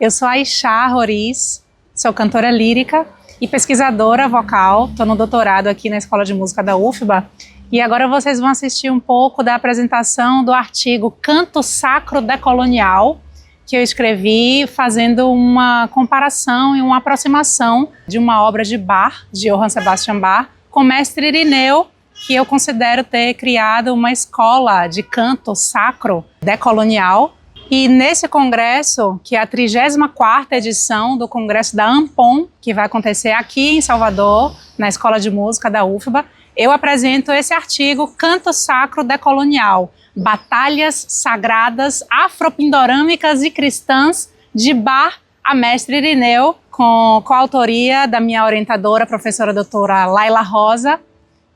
Eu sou a Aixá Roriz, sou cantora lírica e pesquisadora vocal. Estou no doutorado aqui na Escola de Música da UFBA. E agora vocês vão assistir um pouco da apresentação do artigo Canto Sacro Decolonial, que eu escrevi fazendo uma comparação e uma aproximação de uma obra de Bach, de Johann Sebastian Bach, com o mestre Irineu, que eu considero ter criado uma escola de canto sacro decolonial. E nesse congresso, que é a 34ª edição do congresso da ANPOM, que vai acontecer aqui em Salvador, na Escola de Música da UFBA, eu apresento esse artigo Canto Sacro Decolonial, Batalhas Sagradas Afropindorâmicas e Cristãs, de Bach a mestre Irineu, com coautoria da minha orientadora, professora doutora Laila Rosa.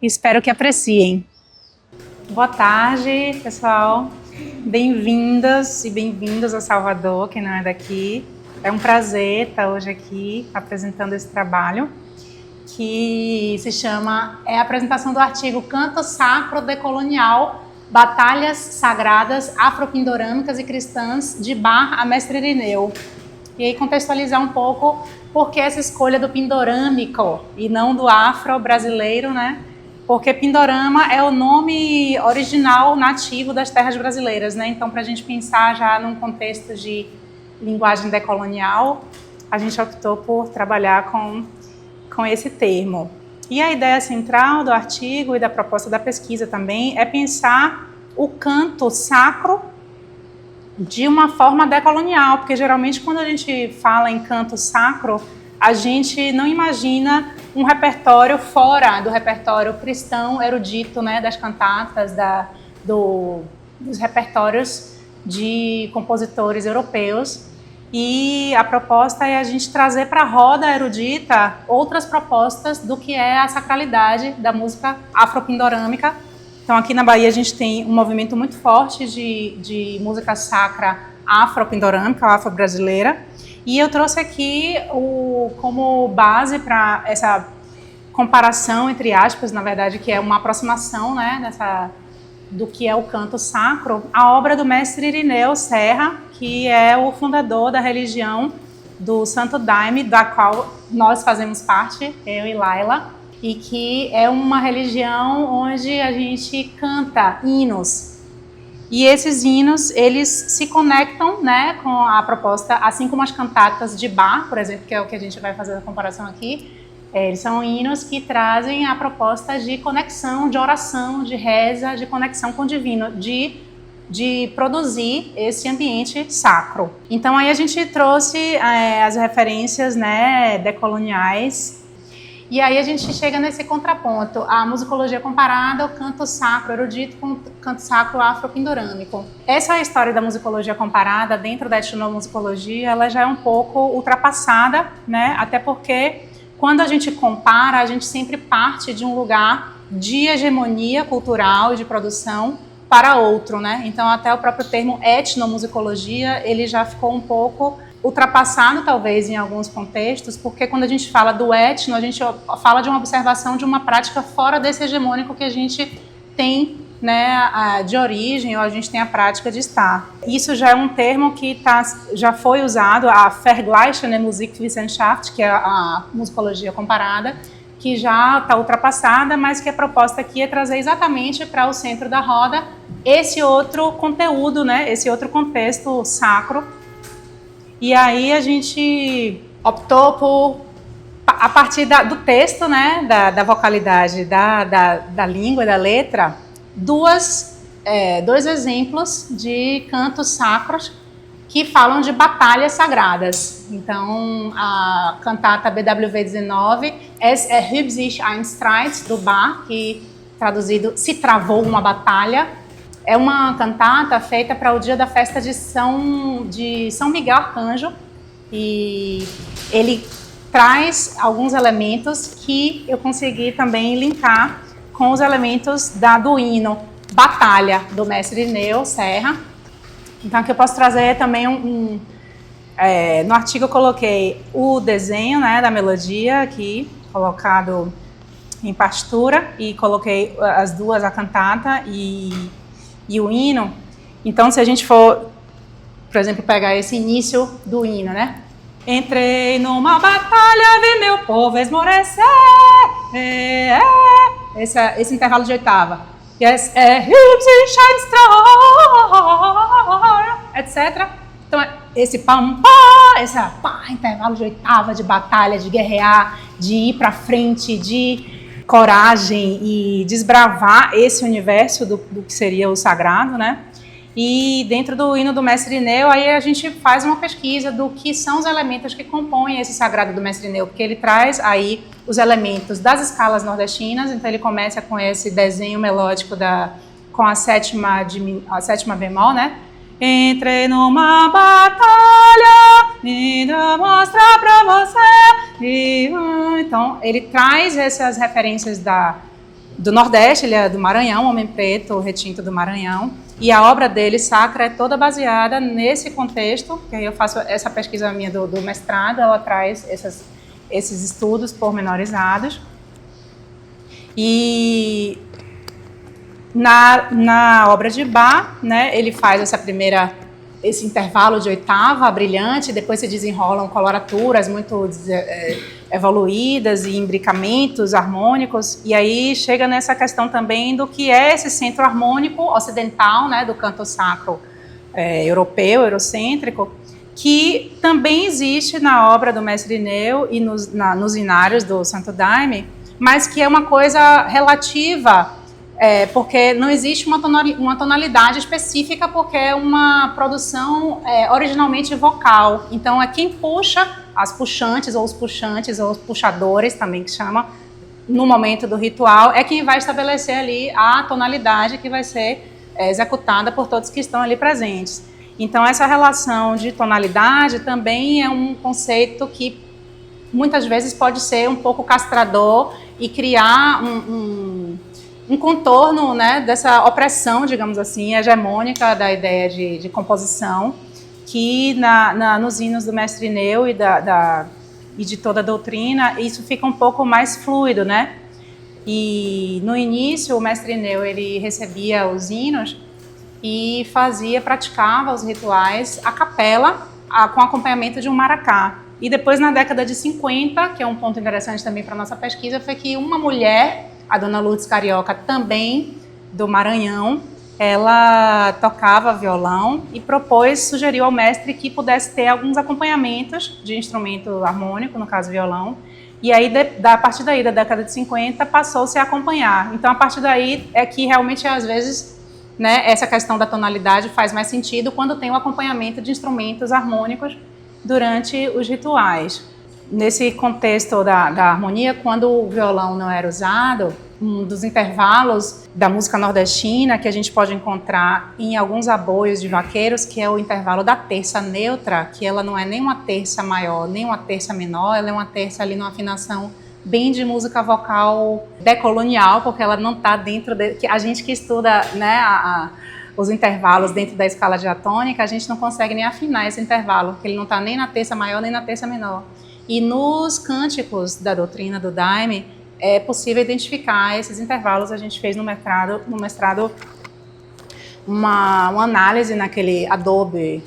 Espero que apreciem. Boa tarde, pessoal. Bem-vindas e bem-vindos a Salvador, quem não é daqui. É um prazer estar hoje aqui apresentando esse trabalho, que se chama, a apresentação do artigo Canto Sacro Decolonial, Batalhas Sagradas Afropindorâmicas e Cristãs, de Bach a mestre Irineu. E aí contextualizar um pouco por que essa escolha do pindorâmico e não do afro-brasileiro, né? Porque Pindorama é o nome original nativo das terras brasileiras, né? Então, para a gente pensar já num contexto de linguagem decolonial, a gente optou por trabalhar com esse termo. E a ideia central do artigo e da proposta da pesquisa também é pensar o canto sacro de uma forma decolonial, porque geralmente quando a gente fala em canto sacro, a gente não imagina um repertório fora do repertório cristão erudito, né, das cantatas, dos repertórios de compositores europeus. E a proposta é a gente trazer para a roda erudita outras propostas do que é a sacralidade da música afropindorâmica. Então aqui na Bahia a gente tem um movimento muito forte de música sacra afropindorâmica, afro-brasileira. E eu trouxe aqui como base para essa comparação, entre aspas, na verdade, que é uma aproximação, né, do que é o canto sacro, a obra do mestre Irineu Serra, que é o fundador da religião do Santo Daime, da qual nós fazemos parte, eu e Laila, e que é uma religião onde a gente canta hinos. E esses hinos, eles se conectam, né, com a proposta, assim como as cantatas de Bach, por exemplo, que é o que a gente vai fazer a comparação aqui. Eles são hinos que trazem a proposta de conexão, de oração, de reza, de conexão com o divino, de produzir esse ambiente sacro. Então aí a gente trouxe as referências, né, decoloniais. E aí a gente chega nesse contraponto, a musicologia comparada, o canto sacro erudito com o canto sacro afropindorâmico. Essa é a história da musicologia comparada dentro da etnomusicologia, ela já é um pouco ultrapassada, né? Até porque quando a gente compara, a gente sempre parte de um lugar de hegemonia cultural e de produção para outro, né? Então até o próprio termo etnomusicologia, ele já ficou um pouco ultrapassado, talvez, em alguns contextos, porque quando a gente fala do etno, a gente fala de uma observação de uma prática fora desse hegemônico que a gente tem, né, de origem, ou a gente tem a prática de estar. Isso já é um termo que já foi usado, a Vergleichende Musikwissenschaft, que é a musicologia comparada, que já está ultrapassada, mas que a proposta aqui é trazer exatamente para o centro da roda esse outro conteúdo, né, esse outro contexto sacro. E aí a gente optou por, a partir do texto, né, da vocalidade, da língua e da letra, dois exemplos de cantos sacros que falam de batalhas sagradas. Então, a cantata BWV 19, Es erhub sich ein Streit, do Bach, que traduzido, se travou uma batalha. É uma cantata feita para o dia da festa de São Miguel Arcanjo, e ele traz alguns elementos que eu consegui também linkar com os elementos do hino Batalha, do mestre Irineu Serra. Então aqui eu posso trazer também no artigo eu coloquei o desenho, né, da melodia aqui, colocado em partitura, e coloquei as duas, a cantata e o hino. Então, se a gente for Por exemplo, pegar esse início do hino, né? Entrei numa batalha, vi meu povo esmorecer. Esse intervalo de oitava. Yes, shine star, etc. Então, esse pam, pá, esse intervalo de oitava, de batalha, de guerrear, de ir para frente, de coragem e desbravar esse universo do que seria o sagrado, né? E dentro do hino do Mestre Irineu, aí a gente faz uma pesquisa do que são os elementos que compõem esse sagrado do Mestre Irineu, porque ele traz aí os elementos das escalas nordestinas, então ele começa com esse desenho melódico com a sétima bemol, né? Entrei numa batalha e mostrar pra você. Então, ele traz essas referências do Nordeste, ele é do Maranhão, Homem Preto, o Retinto do Maranhão, e a obra dele, Sacra, é toda baseada nesse contexto, que aí eu faço essa pesquisa minha do mestrado, ela traz esses estudos pormenorizados. E na obra de Bach, né, ele faz esse intervalo de oitava brilhante, depois se desenrolam coloraturas muito evoluídas e imbricamentos harmônicos, e aí chega nessa questão também do que é esse centro harmônico ocidental, né, do canto sacro europeu, eurocêntrico, que também existe na obra do Mestre Irineu e nos inários do Santo Daime, mas que é uma coisa relativa, porque não existe uma tonalidade específica, porque é uma produção originalmente vocal. Então, é quem puxa, as puxantes, ou os puxadores, também que chama, no momento do ritual, é quem vai estabelecer ali a tonalidade que vai ser executada por todos que estão ali presentes. Então, essa relação de tonalidade também é um conceito que muitas vezes pode ser um pouco castrador e criar um contorno, né, dessa opressão, digamos assim, hegemônica da ideia de composição, que nos hinos do Mestre Irineu e de toda a doutrina, isso fica um pouco mais fluido, né? E no início, o Mestre Irineu, ele recebia os hinos e praticava os rituais a capela, com acompanhamento de um maracá. E depois, na década de 50, que é um ponto interessante também para a nossa pesquisa, foi que uma mulher, a dona Lourdes Carioca, também do Maranhão, ela tocava violão e sugeriu ao mestre que pudesse ter alguns acompanhamentos de instrumento harmônico, no caso violão, e aí a partir daí, da década de 50, passou-se a acompanhar. Então, a partir daí é que realmente, às vezes, né, essa questão da tonalidade faz mais sentido quando tem o acompanhamento de instrumentos harmônicos durante os rituais. Nesse contexto da harmonia, quando o violão não era usado, um dos intervalos da música nordestina que a gente pode encontrar em alguns aboios de vaqueiros, que é o intervalo da terça neutra, que ela não é nem uma terça maior, nem uma terça menor, ela é uma terça ali numa afinação bem de música vocal decolonial, porque ela não está dentro que a gente que estuda, né, os intervalos dentro da escala diatônica, a gente não consegue nem afinar esse intervalo, porque ele não está nem na terça maior nem na terça menor. E nos cânticos da doutrina do Daime é possível identificar esses intervalos. A gente fez no mestrado uma análise naquele Adobe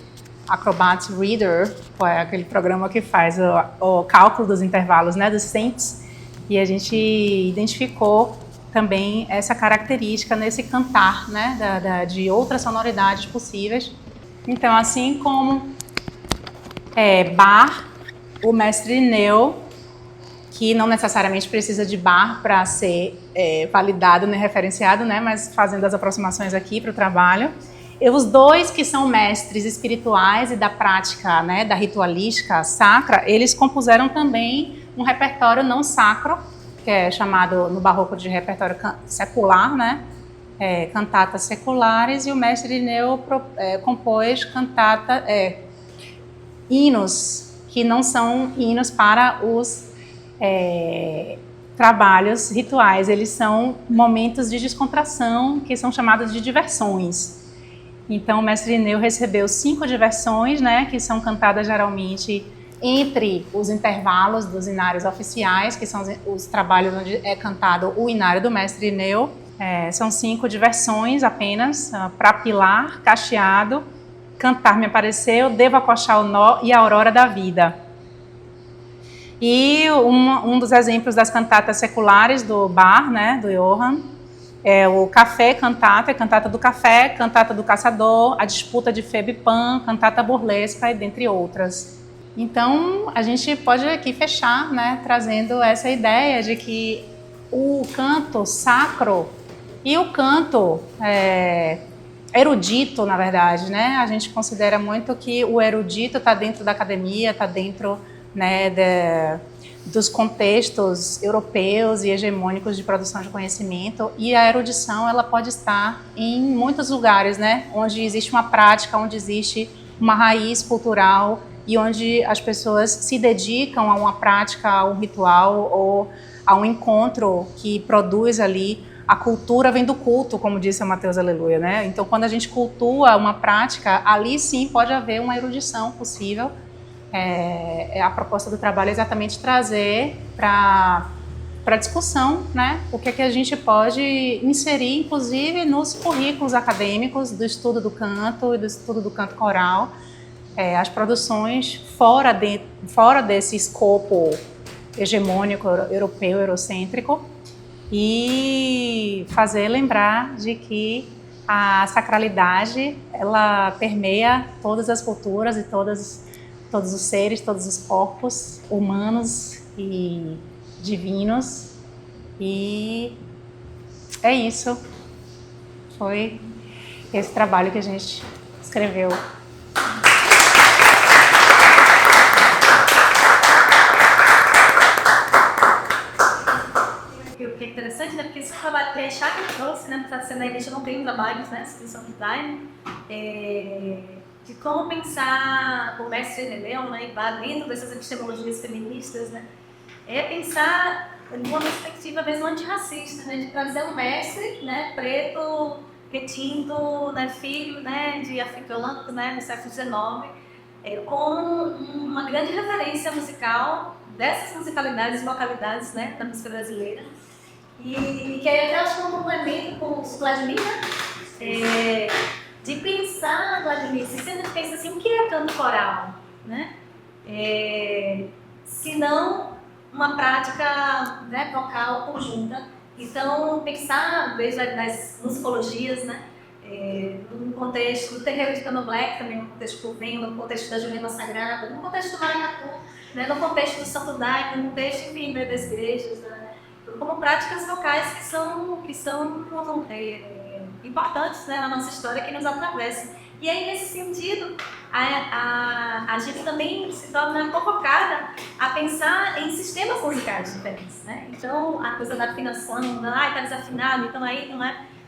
Acrobat Reader, que é aquele programa que faz o cálculo dos intervalos, né, dos cents, e a gente identificou também essa característica nesse cantar, né, de outras sonoridades possíveis. Então, assim como bar, o Mestre Irineu, que não necessariamente precisa de bar para ser validado nem referenciado, né, mas fazendo as aproximações aqui para o trabalho. E os dois que são mestres espirituais e da prática, né, da ritualística sacra, eles compuseram também um repertório não sacro, que é chamado no barroco de repertório secular, né, cantatas seculares, e o Mestre Irineu compôs hinos que não são hinos para os trabalhos rituais, eles são momentos de descontração que são chamados de diversões. Então, o Mestre Irineu recebeu 5 diversões, né, que são cantadas geralmente entre os intervalos dos inários oficiais, que são os trabalhos onde é cantado o inário do Mestre Irineu. São 5 diversões apenas, para Pilar, Cacheado, Cantar me apareceu, Devo acochar o nó e A Aurora da Vida. E um dos exemplos das cantatas seculares do Bach, né, do Johann, é o Café Cantata, Cantata do Café, Cantata do Caçador, A Disputa de Febe e Pan, Cantata Burlesca, e dentre outras. Então, a gente pode aqui fechar, né, trazendo essa ideia de que o canto sacro e o canto erudito, na verdade, né, a gente considera muito que o erudito está dentro da academia, está dentro, né, dos contextos europeus e hegemônicos de produção de conhecimento, e a erudição ela pode estar em muitos lugares, né, onde existe uma prática, onde existe uma raiz cultural e onde as pessoas se dedicam a uma prática, a um ritual ou a um encontro que produz ali. A cultura vem do culto, como disse a Mateus Aleluia, né? Então, quando a gente cultua uma prática, ali sim pode haver uma erudição possível. A proposta do trabalho é exatamente trazer para discussão, né, o que a gente pode inserir, inclusive, nos currículos acadêmicos do estudo do canto e do estudo do canto coral, as produções fora desse escopo hegemônico, europeu, eurocêntrico, e fazer lembrar de que a sacralidade ela permeia todas as culturas e todos os seres, todos os corpos humanos e divinos. E é isso. Foi esse trabalho que a gente escreveu. O que é interessante, né? Porque esse trabalho que a Chakra trouxe, né? Está sendo aí, deixa não tem trabalhos, né? Instituição de Daime, de como pensar o mestre Leão, né? Dentro dessas epistemologias feministas, né? É pensar de uma perspectiva mesmo antirracista, né? De trazer um mestre, né? Preto, retinto, né? Filho, né? De africano, né? No século XIX, como uma grande referência musical dessas musicalidades, localidades, né? Da música brasileira. E que aí eu acho que é um complemento com o Vladimir, né? De pensar, Vladimir, se você pensa assim, o que é canto coral, né? Se não uma prática, né, vocal conjunta. Então, pensar desde as musicologias, né? No contexto do terreiro de Candomblé, também no contexto do Venho, no contexto da Jurema Sagrada, no contexto do Maracatu, né? No contexto do Santo Daime, no contexto, enfim, das igrejas, né? Como práticas vocais que são importantes, né, na nossa história, que nos atravessam. E aí, nesse sentido, a gente também se torna convocada a pensar em sistemas musicais diferentes, né? Então, a coisa da afinação, está desafinado, então aí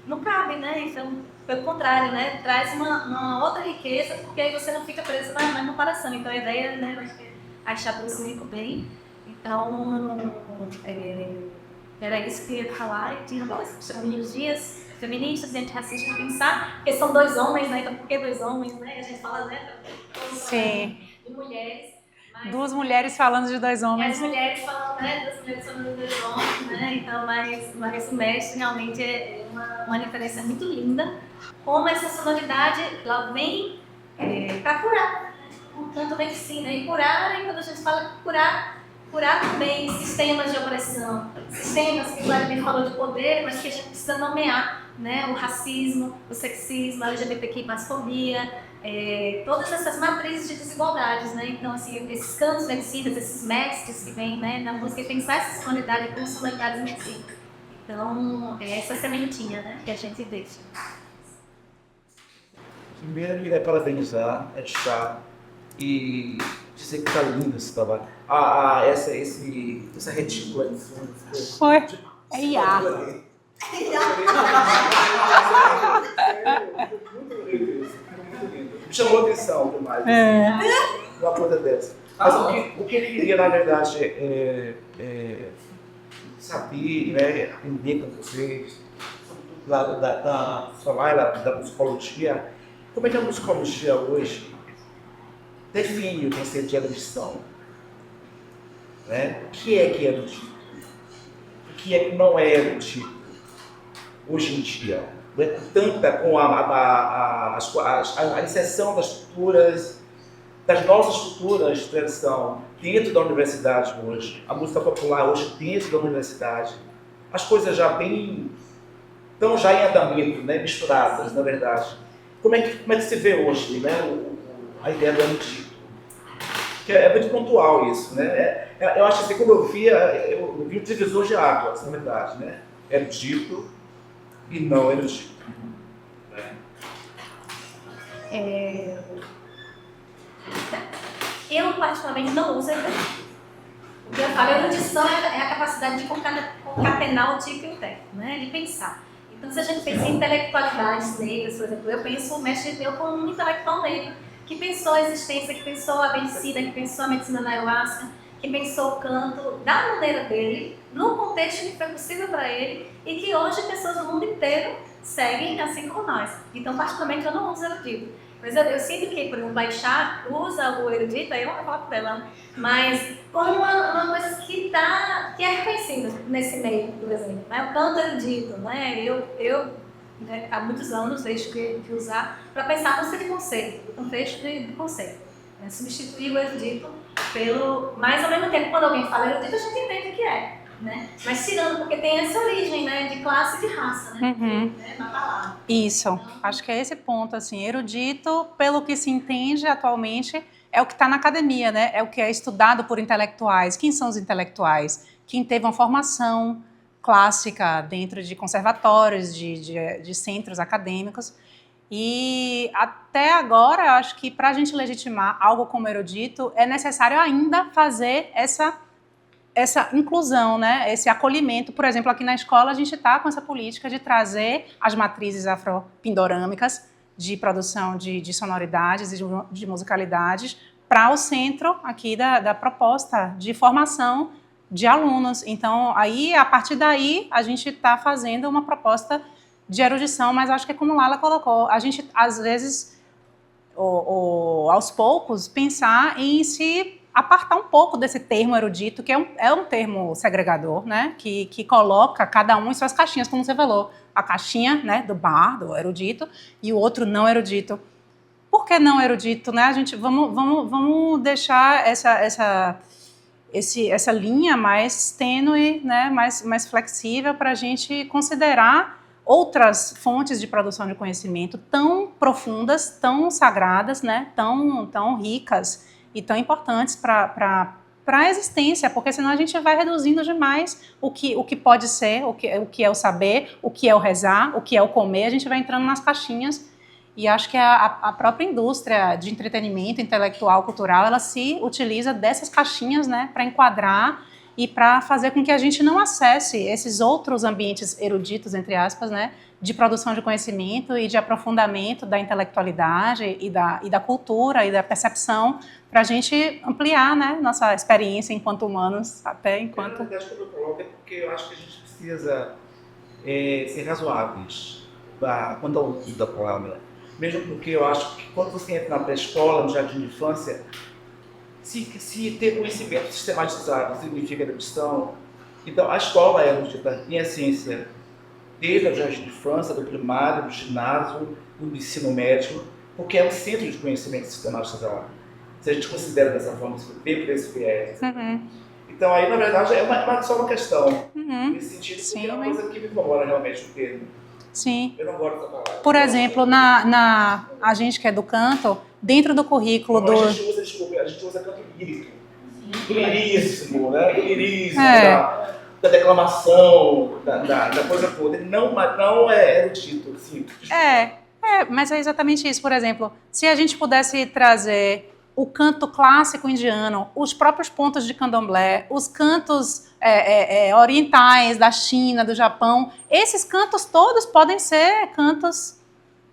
não cabe, né? Então, pelo contrário, né, traz uma outra riqueza, porque aí você não fica preso na comparação. Então, a ideia, né, acho que a Chá trouxe muito bem. Então, era isso que eu ia falar, e tinha dias feministas e antirracistas pensar, porque são dois homens, né? Então por que dois homens, né? A gente fala, né? Sim. De mulheres. Mas, duas mulheres falando de dois homens. As mulheres falando, né? Duas mulheres falando de dois homens, né? Então, mas o mestre realmente é uma referência muito linda. Como essa sonoridade, ela vem para curar. Portanto, vem sim, né? E curar, e quando a gente fala curar também sistemas de opressão, sistemas que o Vladimir falou de poder, mas que a gente precisa nomear, né? O racismo, o sexismo, a LGBTQI+fobia, todas essas matrizes de desigualdades, né? Então, assim, esses cantos vencidos, esses mestres que vêm, né, na música, e pensar essa sonoridade com sonoridades vencidas. Então, essa sementinha, né, que a gente deixa. Primeiro, parabenizar a Chá e dizer que está lindo esse trabalho. Essa retícula aí no fundo. Foi. É IA. Me chamou a atenção demais. Uma coisa dessa. Mas o que eu queria, na verdade, saber, né, aprender com vocês, falar da musicologia. Como é que a musicologia hoje define o conceito de erudição? Né? O que é erudito? O que é que não é erudito hoje em dia? com a inserção das culturas, das nossas culturas de tradição dentro da universidade hoje, a música popular hoje dentro da universidade, as coisas já estão já em andamento, né, misturadas, na verdade. Como é que se vê hoje, né, a ideia do erudito? Que é muito pontual isso, né? Eu acho assim, como eu vi um divisor de águas, na verdade, né? Erudito e não erudito. Né? Eu, particularmente, não uso erudito. O que eu falo, a erudição é a capacidade de concatenar o tipo e o técnico, né? De pensar. Então, se a gente pensa em intelectualidades negras, por exemplo, eu penso o mestre Teu como um intelectual negro, que pensou a existência, que pensou a medicina, que pensou a medicina na ayahuasca, que pensou o canto da maneira dele, no contexto que foi possível para ele, e que hoje pessoas do mundo inteiro seguem assim como nós. Então, particularmente, eu não uso erudito. Mas eu sinto que, por exemplo, a Ixá usa o erudito, aí eu vou falar por ela, mas como uma coisa que é reconhecida nesse meio, por exemplo. Né? O canto erudito, né? Eu né, há muitos anos deixo de usar para pensar no de conceito, no texto de conceito. Né? Substituir o erudito pelo... Mas, ao mesmo tempo, quando alguém fala erudito, a gente entende o que é. Né? Mas tirando, porque tem essa origem, né, de classe e de raça, né? Na palavra. Isso, então, acho que é esse ponto, assim, erudito, pelo que se entende atualmente, é o que está na academia, né? É o que é estudado por intelectuais. Quem são os intelectuais? Quem teve uma formação clássica dentro de conservatórios, de centros acadêmicos. E até agora, eu acho que para a gente legitimar algo como erudito, é necessário ainda fazer essa inclusão, né? Esse acolhimento. Por exemplo, aqui na escola a gente está com essa política de trazer as matrizes afropindorâmicas de produção de sonoridades e de musicalidades para o centro aqui da proposta de formação de alunos. Então, aí, a partir daí, a gente está fazendo uma proposta de erudição, mas acho que é como Lala colocou, a gente, às vezes, aos poucos, pensar em se apartar um pouco desse termo erudito, que é um termo segregador, né? Que coloca cada um em suas caixinhas, como você falou. A caixinha, né, do bar, do erudito, e o outro não erudito. Por que não erudito, né? A gente, vamos deixar essa linha mais tênue, né, mais flexível para a gente considerar outras fontes de produção de conhecimento tão profundas, tão sagradas, né, tão ricas e tão importantes para a existência, porque senão a gente vai reduzindo demais o que pode ser, o que é o saber, o que é o rezar, o que é o comer, a gente vai entrando nas caixinhas. E acho que a própria indústria de entretenimento intelectual, cultural, ela se utiliza dessas caixinhas, né, para enquadrar e para fazer com que a gente não acesse esses outros ambientes eruditos, entre aspas, né, de produção de conhecimento e de aprofundamento da intelectualidade e da cultura e da percepção, para a gente ampliar, né, nossa experiência enquanto humanos, até enquanto... Eu acho que eu coloco é porque eu acho que a gente precisa ser razoáveis quanto ao uso da palavra. Mesmo porque eu acho que quando você entra na pré-escola, no jardim de infância, se ter conhecimento sistematizado significa erudição, então a escola é erudita, em essência, desde o jardim de infância, do primário, do ginásio, do ensino médio, porque é um centro de conhecimento sistematizado. Se a gente considera dessa forma, bem por esse viés. Uhum. Então aí, na verdade, é só uma questão. Uhum. Nesse sentido, porque Sim, é uma coisa que me incomoda realmente o termo. Sim. Eu não gosto dessa palavra. Por exemplo, a gente que é do canto, dentro do currículo do... A gente usa canto lírico. Do lirismo, né? Do lirismo, da declamação, da coisa toda. Ele não é erudito, sim. Mas é exatamente isso. Por exemplo, se a gente pudesse trazer o canto clássico indiano, os próprios pontos de candomblé, os cantos orientais da China, do Japão, esses cantos todos podem ser cantos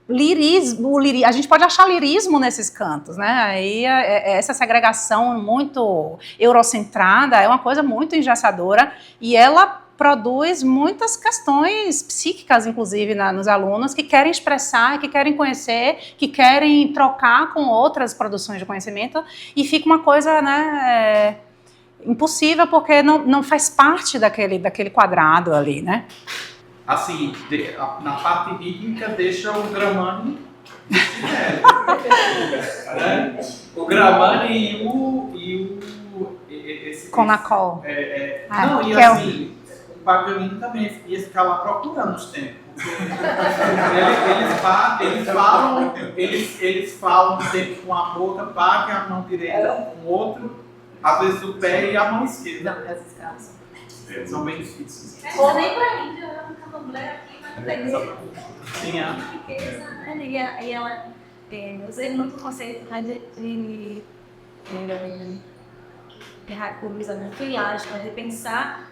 lirismo. A gente pode achar lirismo nesses cantos, né? Aí essa segregação muito eurocentrada é uma coisa muito engessadora e ela produz muitas questões psíquicas, inclusive, nos alunos, que querem expressar, que querem conhecer, que querem trocar com outras produções de conhecimento, e fica uma coisa, né, impossível, porque não faz parte daquele quadrado ali, né? assim, na parte rítmica deixa o Gramani né? O Gramani esse Conacol. Não, e assim, o Paganini também ia ficar lá procurando os tempos. Eles falam sempre com a boca, pague a mão direita com o outro, às vezes o pé e a mão esquerda. Não, essas caras são bem difíceis. Ou nem pra mim, eu amo candomblé aqui, mas não peguei. Sim, Riqueza, né? E ela usei muito o conceito de recuperamento e ágil, de pensar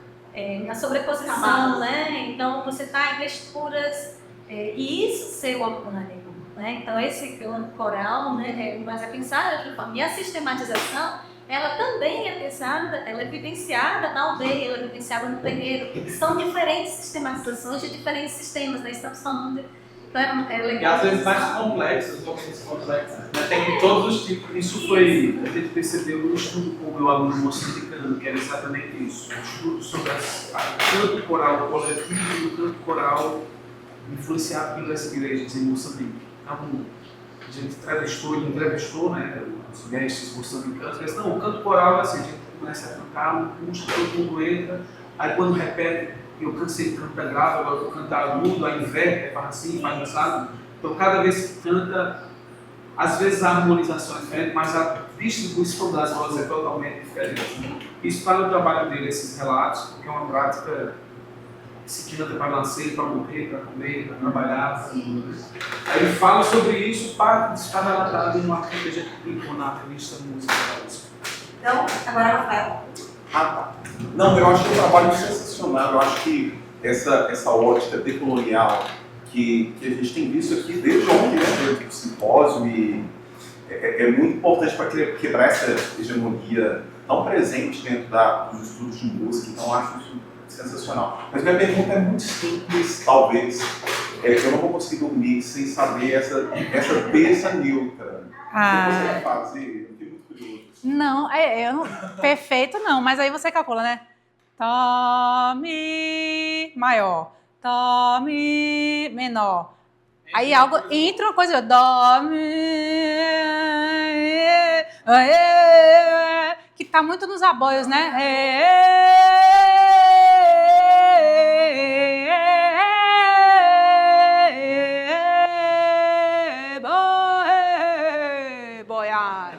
na sobreposição, né? Então você está em texturas e isso ser o orgânico, né? Então esse coral, né? Mas é pensar de outra forma. E a sistematização, ela também é pensada, ela é vivenciada na aldeia, ela é vivenciada no terreiro. São diferentes sistematizações de diferentes sistemas, né? Estamos falando então é legal. E às vezes mais complexas, opções complexas. Né? Tem todos os tipos. Isso foi, a gente percebeu no estudo com o meu aluno moçambicano, que era exatamente isso. Um estudo sobre o canto coral coletivo e o canto coral influenciado pelas igrejas em Moçambique. Então, a gente entrevistou, né, os mestres moçambicanos, mas não, o canto coral é assim, a gente começa a cantar, puxa, todo mundo entra, aí quando repete, eu cansei de cantar grave, agora vou cantar agudo, aí inverte, faz assim, faz assado. Então, cada vez que canta, às vezes a harmonização é diferente, mas a distribuição das vozes é totalmente diferente. Isso para o trabalho dele, esses relatos, porque é uma prática que se canta para nascer, para morrer, para comer, para trabalhar. Aí ele fala sobre isso para estar relatado numa artigo que a gente publicou na revista Música. Então, agora Rafael. Não, eu acho o trabalho sensacional. Eu acho que essa ótica decolonial que a gente tem visto aqui desde ontem, né, do simpósio, e é muito importante para quebrar essa hegemonia tão presente dentro dos estudos de música. Então, eu acho isso sensacional. Mas minha pergunta é muito simples, talvez. Eu não vou conseguir dormir sem saber essa terça neutra. O que você vai fazer? Eu fiquei muito curioso. Não, eu não, perfeito não, mas aí você calcula, né? Tó, mi, maior, tó, mi, menor. Aí algo, entra uma coisa, dó, mi, que tá muito nos aboios, né? Boiar.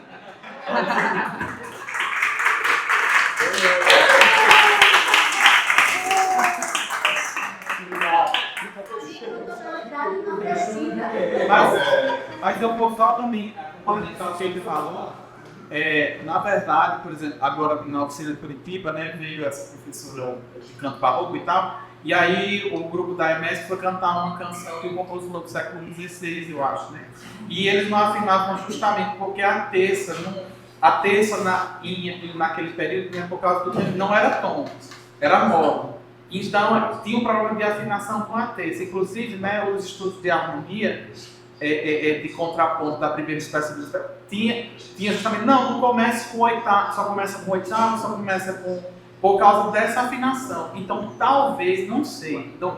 Mas eu vou falar também, como ele falou, na verdade, por exemplo, agora na oficina de Curitiba, né, veio essa professora de canto barroco e tal, e aí o grupo da EMES foi cantar uma canção que o compositor do século XVI, eu acho, né? E eles não afinavam justamente porque a terça naquele período, né, por causa do tempo, não era tom, era modo. Então, tinha um problema de afinação com a terça. Inclusive, né, os estudos de harmonia, de contraponto da primeira espécie tinha justamente, não comece com oitavo, só começa com oitavo, só começa com... por causa dessa afinação. Então, talvez, não sei, não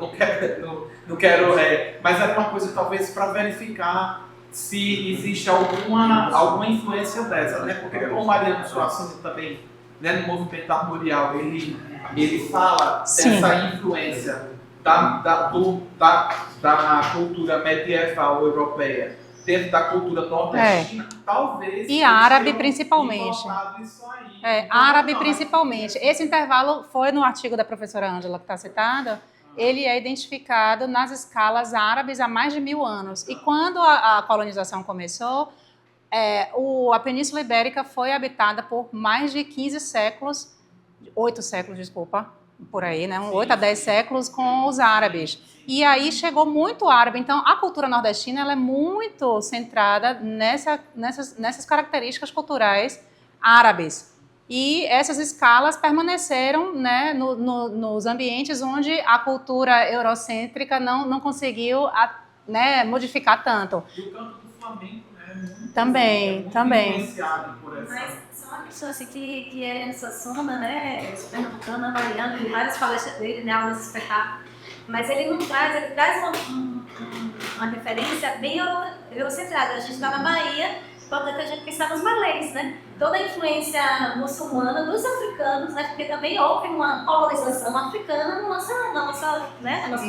quero mas é uma coisa talvez para verificar se existe alguma influência dessa, né? Porque como o Mariano Suassuna também, né, no movimento armorial, ele fala dessa influência da cultura medieval europeia dentro da cultura nordestina, talvez... E árabe, principalmente. Isso aí, árabe, principalmente. Esse intervalo foi no artigo da professora Ângela, que está citada. Ele é identificado nas escalas árabes há mais de 1000 anos. E quando a colonização começou, a Península Ibérica foi habitada por mais de 15 séculos, 8 séculos, desculpa, por aí, né? 8 a 10 séculos com os árabes. E aí chegou muito árabe. Então, a cultura nordestina ela é muito centrada nessas características culturais árabes. E essas escalas permaneceram, né, nos ambientes onde a cultura eurocêntrica não conseguiu né, modificar tanto. E o canto do flamenco, né? Também. Influenciado por essa... Mas só uma pessoa assim, que é essa soma, né? Pernambucana, Mariana, em várias palestras dele, né? Aulas de espetáculo. Mas ele traz uma referência bem eurocentrada. A gente está na Bahia, portanto a gente pensa nos malês, né? Toda a influência muçulmana dos africanos, né? Porque também houve uma colonização africana na nossa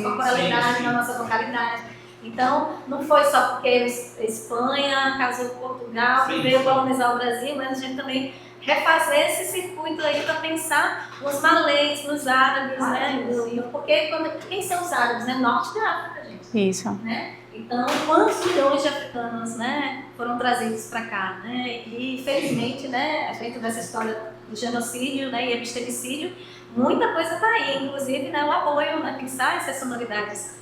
corporalidade, na nossa localidade. Então, não foi só porque Espanha, caso Portugal, que veio colonizar o Brasil, mas a gente também refazer esse circuito aí para pensar nos malês, nos árabes, né? Porque quem são os árabes? Né? Norte da África, gente. Isso. Né? Então, quantos milhões de africanos, né, foram trazidos para cá, né? E infelizmente, né, dentro dessa história do genocídio, né, e epistemicídio, muita coisa está aí, inclusive, né, o apoio, né, pensar essas sonoridades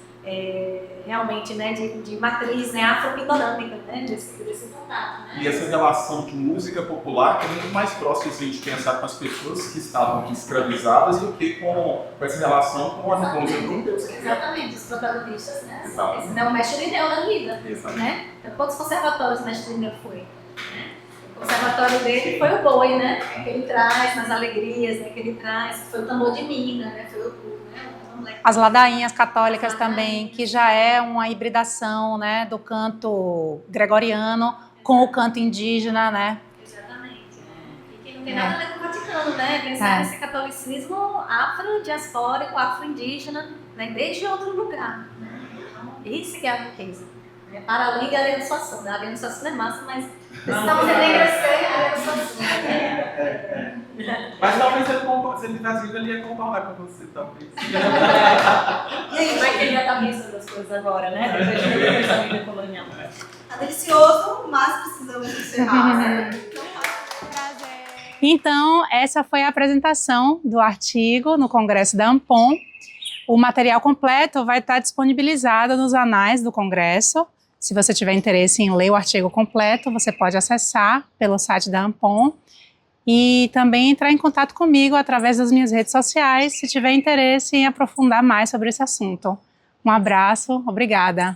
realmente, né, de matriz, né, afro-pindorâmica, né, desse contato, né? E essa relação de música popular é muito mais próxima se a gente pensar com as pessoas que estavam aqui escravizadas do que com essa relação com a música do Deus. Exatamente, os protagonistas, né? Exato. Esse é o mestre Irineu da vida, Exato. né? Então, quantos conservatórios o mestre Irineu foi? Né? O conservatório dele foi o boi, né? Que ele traz nas alegrias, né? Que ele traz, foi o tambor de mina, né? Foi o as ladainhas católicas também, que já é uma hibridação, né, do canto gregoriano com o canto indígena, né? Exatamente. E que não tem nada a ver com o Vaticano, né? Pensar nesse catolicismo afro-diaspórico, afro-indígena, né? Desde outro lugar. Né? Então, isso que é a riqueza. Né? Para além da abençoação. A abençoação é massa, mas precisamos enegrecer a abençoação. Mas talvez se ele tivesse vindo, ele ia concordar com você, talvez. E aí, vai que ele já está pensando as coisas agora, né? Depois de ver essa vida colonial. Tá delicioso, mas precisamos encerrar. Né? Então, essa foi a apresentação do artigo no Congresso da Ampon. O material completo vai estar disponibilizado nos anais do Congresso. Se você tiver interesse em ler o artigo completo, você pode acessar pelo site da Ampon e também entrar em contato comigo através das minhas redes sociais, se tiver interesse em aprofundar mais sobre esse assunto. Um abraço, obrigada.